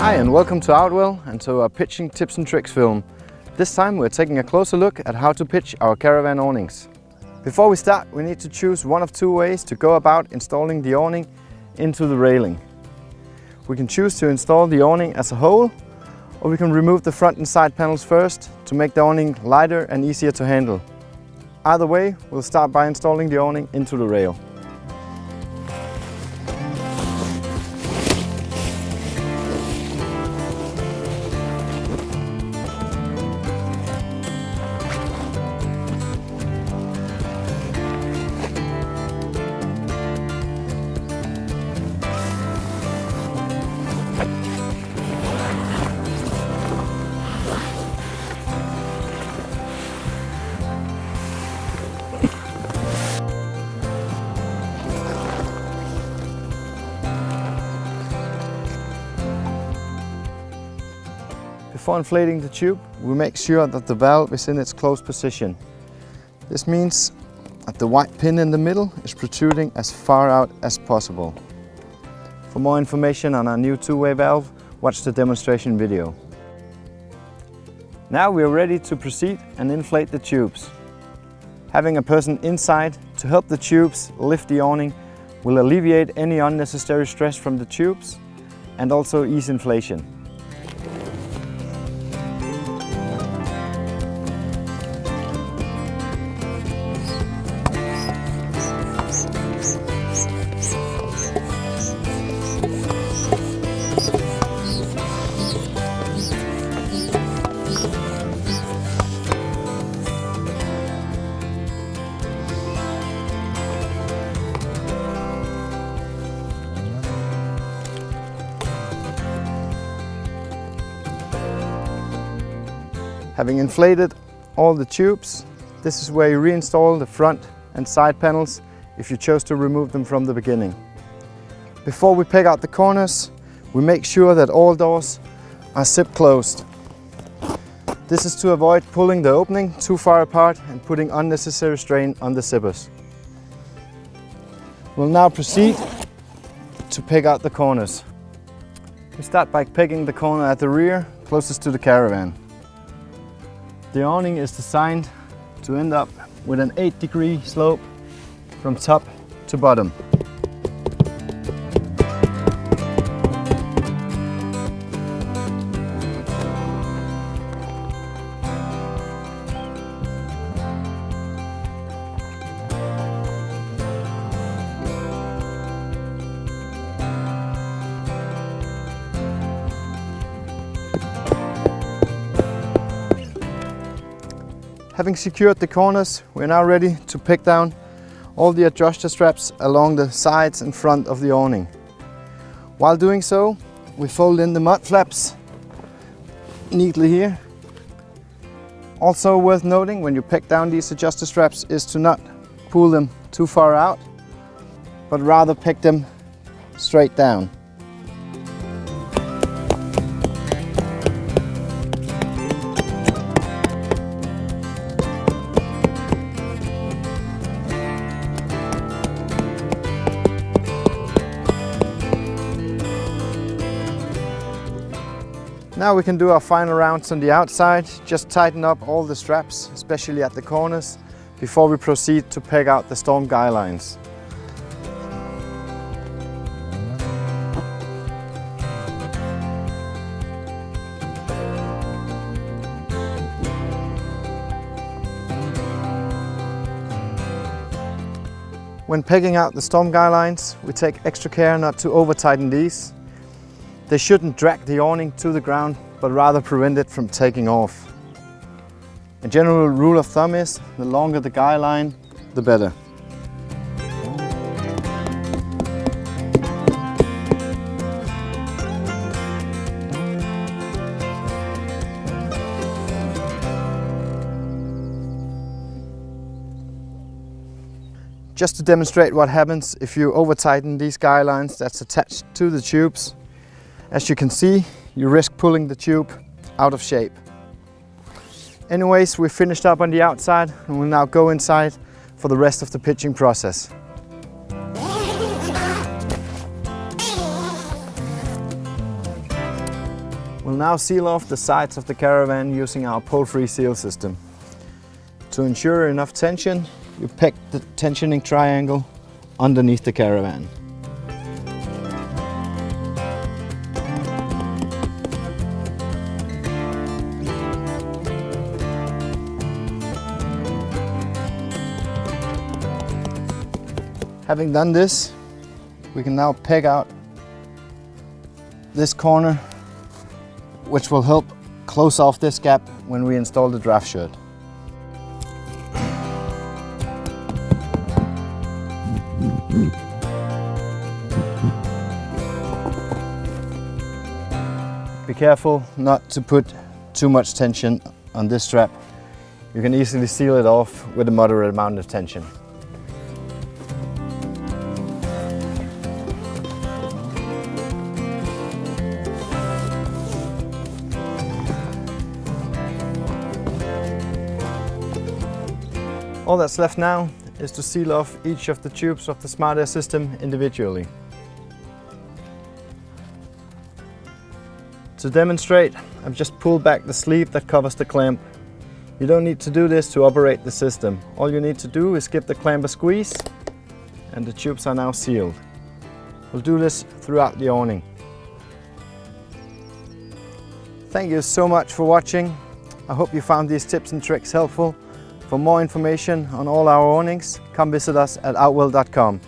Hi and welcome to Outwell and to our pitching tips and tricks film. This time we're taking a closer look at how to pitch our caravan awnings. Before we start, we need to choose one of two ways to go about installing the awning into the railing. We can choose to install the awning as a whole, or we can remove the front and side panels first to make the awning lighter and easier to handle. Either way, we'll start by installing the awning into the rail. Before inflating the tube, we make sure that the valve is in its closed position. This means that the white pin in the middle is protruding as far out as possible. For more information on our new two-way valve, watch the demonstration video. Now we are ready to proceed and inflate the tubes. Having a person inside to help the tubes lift the awning will alleviate any unnecessary stress from the tubes and also ease inflation. Having inflated all the tubes, this is where you reinstall the front and side panels if you chose to remove them from the beginning. Before we peg out the corners, we make sure that all doors are zip closed. This is to avoid pulling the opening too far apart and putting unnecessary strain on the zippers. We'll now proceed to peg out the corners. We start by pegging the corner at the rear closest to the caravan. The awning is designed to end up with an 8-degree slope from top to bottom. Having secured the corners, we're now ready to peg down all the adjuster straps along the sides and front of the awning. While doing so, we fold in the mud flaps neatly here. Also worth noting when you peg down these adjuster straps is to not pull them too far out, but rather peg them straight down. Now we can do our final rounds on the outside. Just tighten up all the straps, especially at the corners, before we proceed to peg out the storm guy lines. When pegging out the storm guy lines, we take extra care not to over tighten these. They shouldn't drag the awning to the ground, but rather prevent it from taking off. A general rule of thumb is, the longer the guy line, the better. Just to demonstrate what happens if you over tighten these guy lines that's attached to the tubes. As you can see, you risk pulling the tube out of shape. Anyways, we've finished up on the outside and we'll now go inside for the rest of the pitching process. We'll now seal off the sides of the caravan using our pull-free seal system. To ensure enough tension, you peg the tensioning triangle underneath the caravan. Having done this, we can now peg out this corner, which will help close off this gap when we install the draft shirt. Be careful not to put too much tension on this strap. You can easily seal it off with a moderate amount of tension. All that's left now is to seal off each of the tubes of the Smart Air system individually. To demonstrate, I've just pulled back the sleeve that covers the clamp. You don't need to do this to operate the system. All you need to do is give the clamp a squeeze and the tubes are now sealed. We'll do this throughout the awning. Thank you so much for watching. I hope you found these tips and tricks helpful. For more information on all our awnings, come visit us at outwell.com.